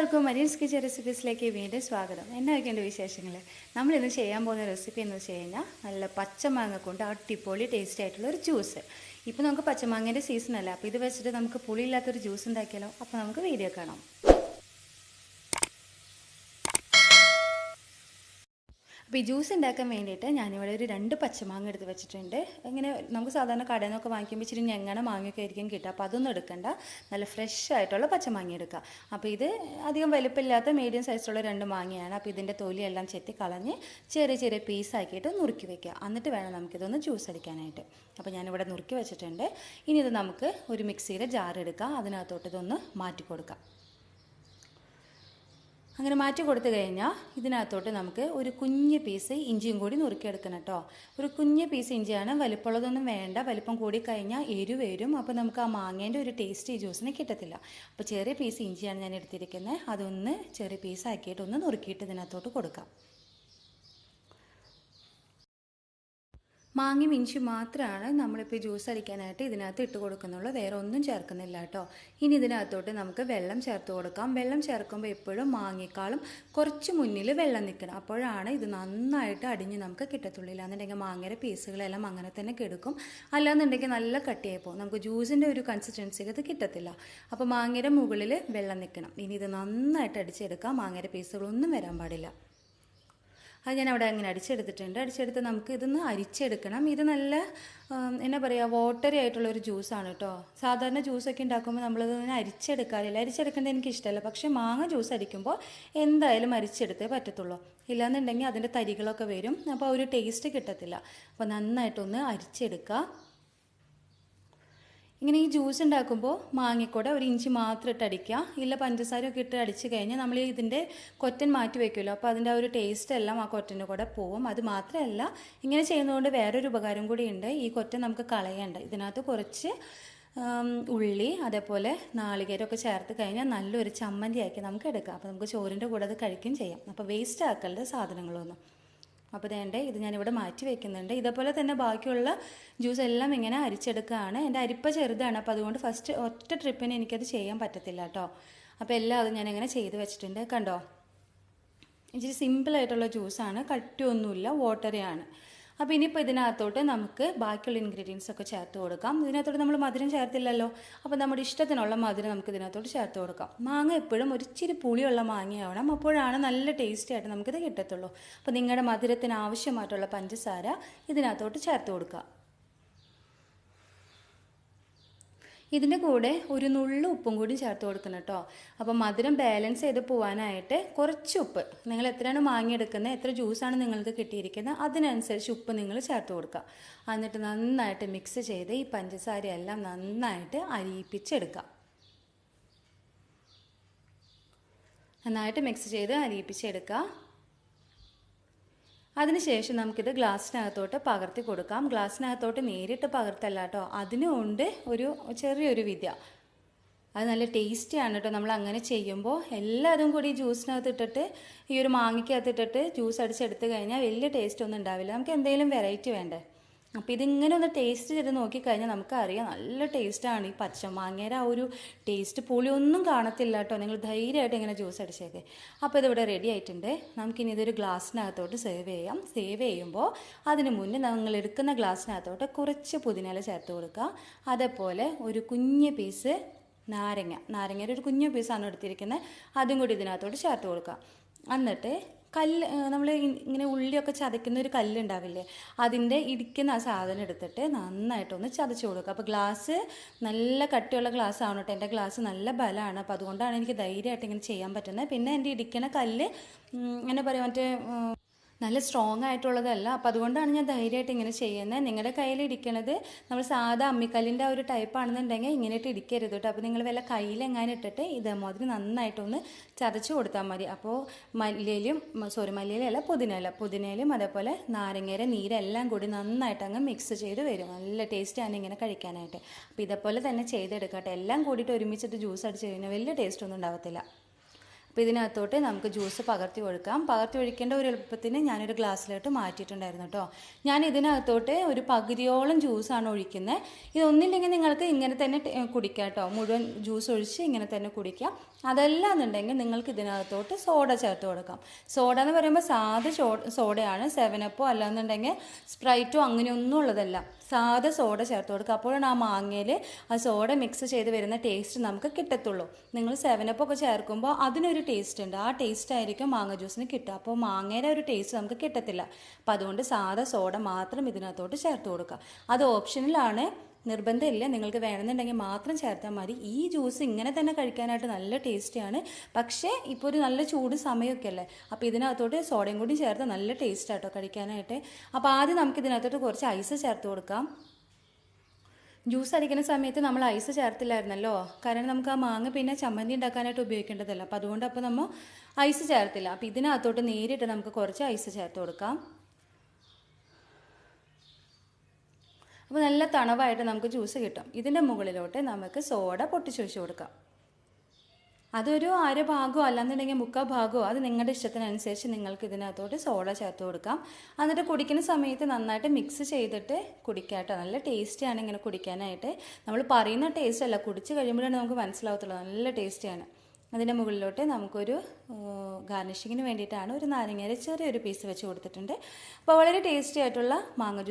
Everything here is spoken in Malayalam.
എല്ലാവർക്കും മരിയൻസ് കിച്ചൻ റെസിപ്പീസിലേക്ക് വീണ്ടും സ്വാഗതം. എന്നായിരിക്കും വിശേഷങ്ങൾ? നമ്മളിന്ന് ചെയ്യാൻ പോകുന്ന റെസിപ്പി എന്ന് വെച്ച് കഴിഞ്ഞാൽ നല്ല പച്ചമാങ്ങ കൊണ്ട് അടിപൊളി ടേസ്റ്റി ആയിട്ടുള്ള ഒരു ജ്യൂസ്. ഇപ്പോൾ നമുക്ക് പച്ചമാങ്ങേൻ്റെ സീസണല്ല, അപ്പോൾ ഇത് വെച്ചിട്ട് നമുക്ക് പുളിയില്ലാത്തൊരു ജ്യൂസ് ഉണ്ടാക്കിയാലോ? അപ്പോൾ നമുക്ക് വീഡിയോ കാണാം. അപ്പോൾ ഈ ജ്യൂസ് ഉണ്ടാക്കാൻ വേണ്ടിയിട്ട് ഞാനിവിടെ ഒരു 2 പച്ചമാങ്ങ എടുത്ത് വെച്ചിട്ടുണ്ട്. ഇങ്ങനെ നമുക്ക് സാധാരണ കടയിൽ നിന്നൊക്കെ വാങ്ങിക്കുമ്പോൾ ഇച്ചിരി ഞെങ്ങണ മാങ്ങയൊക്കെ ആയിരിക്കും കിട്ടുക. അപ്പോൾ അതൊന്നും എടുക്കണ്ട, നല്ല ഫ്രഷ് ആയിട്ടുള്ള പച്ചമാങ്ങ എടുക്കുക. അപ്പോൾ ഇത് അധികം വലുപ്പമില്ലാത്ത മീഡിയം സൈസിലുള്ള 2 മാങ്ങയാണ്. അപ്പോൾ ഇതിൻ്റെ തൊലിയെല്ലാം ചെത്തി കളഞ്ഞ് ചെറിയ ചെറിയ പീസാക്കിയിട്ട് നുറുക്കി വെക്കുക. എന്നിട്ട് വേണം നമുക്കിതൊന്ന് ജ്യൂസ് അടിക്കാനായിട്ട്. അപ്പോൾ ഞാനിവിടെ നുറുക്കി വെച്ചിട്ടുണ്ട്. ഇനി ഇത് നമുക്ക് ഒരു മിക്സിയുടെ ജാർ എടുക്കാം, അതിനകത്തോട്ട് ഇതൊന്ന് മാറ്റി കൊടുക്കാം. അങ്ങനെ മാറ്റി കൊടുത്തു കഴിഞ്ഞാൽ ഇതിനകത്തോട്ട് നമുക്ക് ഒരു കുഞ്ഞ് പീസ് ഇഞ്ചിയും കൂടി നുറുക്കിയെടുക്കണം കേട്ടോ. ഒരു കുഞ്ഞ് പീസ് ഇഞ്ചിയാണ്, വലിപ്പമുള്ളതൊന്നും വേണ്ട. വലിപ്പം കൂടി കഴിഞ്ഞാൽ എരിവ് വരും, അപ്പോൾ നമുക്ക് ആ മാങ്ങേൻ്റെ ഒരു ടേസ്റ്റ് ഈ ജ്യൂസിന് കിട്ടത്തില്ല. അപ്പോൾ ചെറിയ പീസ് ഇഞ്ചിയാണ് ഞാൻ എടുത്തിരിക്കുന്നത്. അതൊന്ന് ചെറിയ പീസാക്കിയിട്ട് ഒന്ന് നുറുക്കിയിട്ട് ഇതിനകത്തോട്ട് കൊടുക്കാം. മാങ്ങയും ഇഞ്ചി മാത്രമാണ് നമ്മളിപ്പോൾ ജ്യൂസ് അടിക്കാനായിട്ട് ഇതിനകത്ത് ഇട്ട് കൊടുക്കുന്നുള്ളൂ, വേറെ ഒന്നും ചേർക്കുന്നില്ല കേട്ടോ. ഇനി ഇതിനകത്തോട്ട് നമുക്ക് വെള്ളം ചേർത്ത് കൊടുക്കാം. വെള്ളം ചേർക്കുമ്പോൾ എപ്പോഴും മാങ്ങയേക്കാളും കുറച്ച് മുന്നിൽ വെള്ളം നിൽക്കണം, അപ്പോഴാണ് ഇത് നന്നായിട്ട് അടിഞ്ഞ് നമുക്ക് കിട്ടത്തുള്ളൂ. ഇല്ലാന്നുണ്ടെങ്കിൽ മാങ്ങയുടെ പീസുകളെല്ലാം അങ്ങനെ തന്നെ കിടക്കും, അല്ലാന്നുണ്ടെങ്കിൽ നല്ല കട്ടിയായി പോകും, നമുക്ക് ജ്യൂസിൻ്റെ ഒരു കൺസിസ്റ്റൻസിക്ക് ഇത് കിട്ടത്തില്ല. അപ്പോൾ മാങ്ങയുടെ മുകളിൽ വെള്ളം നിൽക്കണം. ഇനി ഇത് നന്നായിട്ട് അടിച്ചെടുക്കാം, മാങ്ങയുടെ പീസുകളൊന്നും വരാൻ പാടില്ല. അത് ഞാൻ അവിടെ അങ്ങനെ അടിച്ചെടുത്തിട്ടുണ്ട്. അടിച്ചെടുത്ത് നമുക്ക് ഇതൊന്ന് അരിച്ചെടുക്കണം. ഇത് നല്ല എന്നാ പറയുക, വാട്ടറി ആയിട്ടുള്ളൊരു ജ്യൂസാണ് കേട്ടോ. സാധാരണ ജ്യൂസൊക്കെ ഉണ്ടാക്കുമ്പോൾ നമ്മളിതൊന്ന് അരിച്ചെടുക്കാറില്ല. അരിച്ചെടുക്കേണ്ടത് എനിക്കിഷ്ടമല്ല, പക്ഷേ മാങ്ങ ജ്യൂസ് അടിക്കുമ്പോൾ എന്തായാലും അരിച്ചെടുത്തേ പറ്റത്തുള്ളൂ. ഇല്ലാന്നുണ്ടെങ്കിൽ അതിൻ്റെ തരികളൊക്കെ വരും, അപ്പോൾ ഒരു ടേസ്റ്റ് കിട്ടത്തില്ല. അപ്പോൾ നന്നായിട്ടൊന്ന് അരിച്ചെടുക്കുക. ഇങ്ങനെ ഈ ജ്യൂസ് ഉണ്ടാക്കുമ്പോൾ മാങ്ങക്കൂടെ ഒരു ഇഞ്ചി മാത്രം ഇട്ട് അടിക്കുക, ഇല്ല പഞ്ചസാരയൊക്കെ ഇട്ട് അടിച്ച് കഴിഞ്ഞാൽ നമ്മൾ ഇതിൻ്റെ കൊറ്റൻ മാറ്റി വയ്ക്കുമല്ലോ, അപ്പോൾ അതിൻ്റെ ആ ഒരു ടേസ്റ്റ് എല്ലാം ആ കൊറ്റൻ്റെ കൂടെ പോവും. അത് മാത്രമല്ല, ഇങ്ങനെ ചെയ്യുന്നതുകൊണ്ട് വേറൊരു ഉപകാരം കൂടിയുണ്ട്. ഈ കൊറ്റൻ നമുക്ക് കളയണ്ട. ഇതിനകത്ത് കുറച്ച് ഉള്ളി അതേപോലെ നാളികേരമൊക്കെ ചേർത്ത് കഴിഞ്ഞാൽ നല്ലൊരു ചമ്മന്തിയാക്കി നമുക്ക് എടുക്കാം. അപ്പോൾ നമുക്ക് ചോറിൻ്റെ കൂടെ അത് കഴിക്കുകയും ചെയ്യാം. അപ്പോൾ വേസ്റ്റ് ആക്കരുത് സാധനങ്ങളൊന്നും. അപ്പോൾ ഇത് ഞാനിവിടെ മാറ്റി വയ്ക്കുന്നുണ്ട്. ഇതേപോലെ തന്നെ ബാക്കിയുള്ള ജ്യൂസ് എല്ലാം ഇങ്ങനെ അരിച്ചെടുക്കുകയാണ്. എൻ്റെ അരിപ്പ ചെറുതാണ്, അപ്പോൾ അതുകൊണ്ട് ഫസ്റ്റ് ഒറ്റ ട്രിപ്പിന് എനിക്കത് ചെയ്യാൻ പറ്റത്തില്ല കേട്ടോ. അപ്പോൾ എല്ലാം അത് ഞാനിങ്ങനെ ചെയ്ത് വെച്ചിട്ടുണ്ട്. കണ്ടോ, ഇച്ചിരി സിമ്പിളായിട്ടുള്ള ജ്യൂസാണ്, കട്ടിയൊന്നുമില്ല, വാട്ടറിയാണ്. അപ്പോൾ ഇനിയിപ്പോൾ ഇതിനകത്തോട്ട് നമുക്ക് ബാക്കിയുള്ള ഇൻഗ്രീഡിയൻസ് ഒക്കെ ചേർത്ത് കൊടുക്കാം. ഇതിനകത്തോട്ട് നമ്മൾ മധുരം ചേർത്തില്ലല്ലോ, അപ്പോൾ നമ്മുടെ ഇഷ്ടത്തിനുള്ള മധുരം നമുക്ക് ഇതിനകത്തോട്ട് ചേർത്ത് കൊടുക്കാം. മാങ്ങ എപ്പോഴും ഒരു ഇച്ചിരി പുളിയുള്ള മാങ്ങയാവണം, അപ്പോഴാണ് നല്ല ടേസ്റ്റി ആയിട്ട് നമുക്കിത് കിട്ടത്തുള്ളൂ. അപ്പോൾ നിങ്ങളുടെ മധുരത്തിന് ആവശ്യമായിട്ടുള്ള പഞ്ചസാര ഇതിനകത്തോട്ട് ചേർത്ത് കൊടുക്കുക. ഇതിൻ്റെ കൂടെ ഒരു നുള്ളു ഉപ്പും കൂടി ചേർത്ത് കൊടുക്കണം കേട്ടോ. അപ്പോൾ മധുരം ബാലൻസ് ചെയ്ത് പോകാനായിട്ട് കുറച്ച് ഉപ്പ്, നിങ്ങൾ എത്രയാണ് മാങ്ങിയെടുക്കുന്നത്, എത്ര ജ്യൂസാണ് നിങ്ങൾക്ക് കിട്ടിയിരിക്കുന്നത്, അതിനനുസരിച്ച് ഉപ്പ് നിങ്ങൾ ചേർത്ത് കൊടുക്കുക. എന്നിട്ട് നന്നായിട്ട് മിക്സ് ചെയ്ത് ഈ പഞ്ചസാരയെല്ലാം നന്നായിട്ട് അരിയിപ്പിച്ചെടുക്കുക. നന്നായിട്ട് മിക്സ് ചെയ്ത് അരിയിപ്പിച്ചെടുക്കുക. അതിനുശേഷം നമുക്കിത് ഗ്ലാസ്സിനകത്തോട്ട് പകർത്തി കൊടുക്കാം. ഗ്ലാസ്സിനകത്തോട്ട് നേരിട്ട് പകർത്തല്ല കേട്ടോ, അതിനുകൊണ്ട് ഒരു ചെറിയൊരു വിദ്യ. അത് നല്ല ടേസ്റ്റിയാണ് കേട്ടോ. നമ്മൾ അങ്ങനെ ചെയ്യുമ്പോൾ എല്ലാതും കൂടി ജ്യൂസിനകത്ത് ഇട്ടിട്ട്, ഈ ഒരു മാങ്ങയ്ക്കകത്ത് ഇട്ടിട്ട് ജ്യൂസ് അടിച്ചെടുത്ത് കഴിഞ്ഞാൽ വലിയ ടേസ്റ്റ് ഒന്നും ഉണ്ടാവില്ല. നമുക്ക് എന്തെങ്കിലും വെറൈറ്റി വേണ്ടേ. അപ്പോൾ ഇതിങ്ങനെ ഒന്ന് ടേസ്റ്റ് ചെയ്ത് നോക്കിക്കഴിഞ്ഞാൽ നമുക്കറിയാം നല്ല ടേസ്റ്റാണ്. ഈ പച്ചമാങ്ങയുടെ ആ ഒരു ടേസ്റ്റ് പുളിയൊന്നും കാണത്തില്ല കേട്ടോ. നിങ്ങൾ ധൈര്യമായിട്ട് ഇങ്ങനെ ജ്യൂസ് അടിച്ചേക്കെ. അപ്പോൾ ഇതിവിടെ റെഡി ആയിട്ടുണ്ട്. നമുക്കിനി ഇതൊരു ഗ്ലാസ്സിനകത്തോട്ട് സെർവ് ചെയ്യാം. സെർവ് ചെയ്യുമ്പോൾ അതിന് മുന്നേ നിങ്ങൾ എടുക്കുന്ന ഗ്ലാസ്സിനകത്തോട്ട് കുറച്ച് പുതിനയില ചേർത്ത് കൊടുക്കുക. അതേപോലെ ഒരു കുഞ്ഞ് പീസ് നാരങ്ങയുടെ ഒരു കുഞ്ഞു പീസാണ് എടുത്തിരിക്കുന്നത്, അതും കൂടി ഇതിനകത്തോട്ട് ചേർത്ത് കൊടുക്കുക. എന്നിട്ട് നമ്മൾ ഇങ്ങനെ ഉള്ളിയൊക്കെ ചതയ്ക്കുന്ന ഒരു കല്ലുണ്ടാവില്ലേ, അതിൻ്റെ ഇടിക്കുന്ന ആ സാധനം എടുത്തിട്ട് നന്നായിട്ടൊന്ന് ചതച്ച് കൊടുക്കുക. അപ്പോൾ ഗ്ലാസ് നല്ല കട്ടിയുള്ള ഗ്ലാസ് ആണ് കേട്ടോ. എൻ്റെ ഗ്ലാസ് നല്ല ബലമാണ്, അപ്പോൾ അതുകൊണ്ടാണ് എനിക്ക് ധൈര്യമായിട്ട് ഇങ്ങനെ ചെയ്യാൻ പറ്റുന്നത്. പിന്നെ എൻ്റെ ഇടിക്കണ കല്ല് എന്നാ പറയുക, മറ്റേ നല്ല സ്ട്രോങ് ആയിട്ടുള്ളതല്ല, അപ്പോൾ അതുകൊണ്ടാണ് ഞാൻ ധൈര്യമായിട്ട് ഇങ്ങനെ ചെയ്യുന്നത്. നിങ്ങളുടെ കയ്യിൽ ഇടിക്കണത് നമ്മൾ സാധാ അമ്മിക്കല്ലിൻ്റെ ആ ഒരു ടൈപ്പ് ആണെന്നുണ്ടെങ്കിൽ ഇങ്ങനെയിട്ട് ഇടിക്കരുത് കേട്ടോ. അപ്പോൾ നിങ്ങൾ വല്ല കയ്യിലെങ്ങാനും ഇട്ടിട്ട് ഇതേമാതിരി നന്നായിട്ടൊന്ന് ചതച്ച് കൊടുത്താൽ മതി. അപ്പോൾ മല്ലിയിലല്ല പുതിനയിലും അതേപോലെ നാരങ്ങയുടെ നീരെല്ലാം കൂടി നന്നായിട്ട് അങ്ങ് മിക്സ് ചെയ്ത് വരും. നല്ല ടേസ്റ്റാണ് ഇങ്ങനെ കഴിക്കാനായിട്ട്. അപ്പോൾ ഇതേപോലെ തന്നെ ചെയ്തെടുക്കട്ടെ. എല്ലാം കൂടിയിട്ട് ഒരുമിച്ചിട്ട് ജ്യൂസ് അടിച്ച് കഴിഞ്ഞാൽ വലിയ ടേസ്റ്റ് ഒന്നും ഉണ്ടാകത്തില്ല. അപ്പോൾ ഇതിനകത്തോട്ട് നമുക്ക് ജ്യൂസ് പകർത്തി ഒഴിക്കാം. പകർത്തി ഒഴിക്കേണ്ട ഒരു എളുപ്പത്തിന് ഞാനൊരു ഗ്ലാസ്സിലോട്ട് മാറ്റിയിട്ടുണ്ടായിരുന്നു കേട്ടോ. ഞാൻ ഇതിനകത്തോട്ട് ഒരു പകുതിയോളം ജ്യൂസാണ് ഒഴിക്കുന്നത്. ഇതൊന്നില്ലെങ്കിൽ നിങ്ങൾക്ക് ഇങ്ങനെ തന്നെ കുടിക്കാം കേട്ടോ. മുഴുവൻ ജ്യൂസ് ഒഴിച്ച് ഇങ്ങനെ തന്നെ കുടിക്കാം. അതല്ല എന്നുണ്ടെങ്കിൽ നിങ്ങൾക്ക് ഇതിനകത്തോട്ട് സോഡ ചേർത്ത് കൊടുക്കാം. സോഡ എന്ന് പറയുമ്പോൾ സാധാ സോഡയാണ്, 7 അല്ലാന്നുണ്ടെങ്കിൽ സ്പ്രൈറ്റോ അങ്ങനെയൊന്നും ഉള്ളതല്ല. സാധാ സോഡ ചേർത്ത് കൊടുക്കുക. അപ്പോഴാണ് ആ മാങ്ങയിൽ ആ സോഡ മിക്സ് ചെയ്ത് വരുന്ന ടേസ്റ്റ് നമുക്ക് കിട്ടത്തുള്ളൂ. നിങ്ങൾ 7 ചേർക്കുമ്പോൾ അതിനൊരു ടേസ്റ്റ് ഉണ്ട്. ആ ടേസ്റ്റ് ആയിരിക്കും മാങ്ങ ജ്യൂസിന് കിട്ടുക. അപ്പോൾ മാങ്ങയുടെ ഒരു ടേസ്റ്റ് നമുക്ക് കിട്ടത്തില്ല. അപ്പോൾ അതുകൊണ്ട് സാധാ സോഡ മാത്രം ഇതിനകത്തോട്ട് ചേർത്ത് കൊടുക്കുക. അത് ഓപ്ഷനിലാണ്, നിർബന്ധമില്ല. നിങ്ങൾക്ക് വേണമെന്നുണ്ടെങ്കിൽ മാത്രം ചേർത്താൽ മതി. ഈ ജ്യൂസ് ഇങ്ങനെ തന്നെ കഴിക്കാനായിട്ട് നല്ല ടേസ്റ്റിയാണ്. പക്ഷേ ഇപ്പോൾ ഒരു നല്ല ചൂട് സമയമൊക്കെ അല്ലേ, അപ്പോൾ ഇതിനകത്തോട്ട് സോഡയും കൂടി ചേർത്ത് നല്ല ടേസ്റ്റ് ആട്ടോ കഴിക്കാനായിട്ട്. അപ്പോൾ ആദ്യം നമുക്ക് ഇതിനകത്തോട്ട് കുറച്ച് ഐസ് ചേർത്ത് കൊടുക്കാം. ജ്യൂസ് അടിക്കുന്ന സമയത്ത് നമ്മൾ ഐസ് ചേർത്തില്ലായിരുന്നല്ലോ, കാരണം നമുക്ക് ആ മാങ്ങ പിന്നെ ചമ്മന്തി ഉണ്ടാക്കാനായിട്ട് ഉപയോഗിക്കേണ്ടതല്ല. അപ്പോൾ അതുകൊണ്ട് നമ്മൾ ഐസ് ചേർത്തില്ല. അപ്പോൾ ഇതിനകത്തോട്ട് നേരിട്ട് നമുക്ക് കുറച്ച് ഐസ് ചേർത്ത് കൊടുക്കാം. അപ്പോൾ നല്ല തണവായിട്ട് നമുക്ക് ജ്യൂസ് കിട്ടും. ഇതിൻ്റെ മുകളിലോട്ട് നമുക്ക് സോഡ പൊട്ടിച്ചൊഴിച്ച് കൊടുക്കാം. അതൊരു അര ഭാഗമോ അല്ലാന്നുണ്ടെങ്കിൽ 3/4 ഭാഗമോ, അത് നിങ്ങളുടെ ഇഷ്ടത്തിനനുസരിച്ച് നിങ്ങൾക്ക് ഇതിനകത്തോട്ട് സോഡ ചേർത്ത് കൊടുക്കാം. എന്നിട്ട് കുടിക്കുന്ന സമയത്ത് നന്നായിട്ട് മിക്സ് ചെയ്തിട്ട് കുടിക്കാം കേട്ടോ. നല്ല ടേസ്റ്റിയാണ് ഇങ്ങനെ കുടിക്കാനായിട്ട്. നമ്മൾ പറയുന്ന ടേസ്റ്റ് അല്ല, കുടിച്ച് കഴിയുമ്പോഴാണ് നമുക്ക് മനസ്സിലാവത്തുള്ളൂ. നല്ല ടേസ്റ്റിയാണ്. അതിൻ്റെ മുകളിലോട്ട് നമുക്കൊരു ഗാർണിഷിങ്ങിന് വേണ്ടിയിട്ടാണ് ഒരു നാരങ്ങയുടെ ചെറിയൊരു പീസ് വെച്ച് കൊടുത്തിട്ടുണ്ട്. അപ്പോൾ വളരെ ടേസ്റ്റി ആയിട്ടുള്ള മാങ്ങ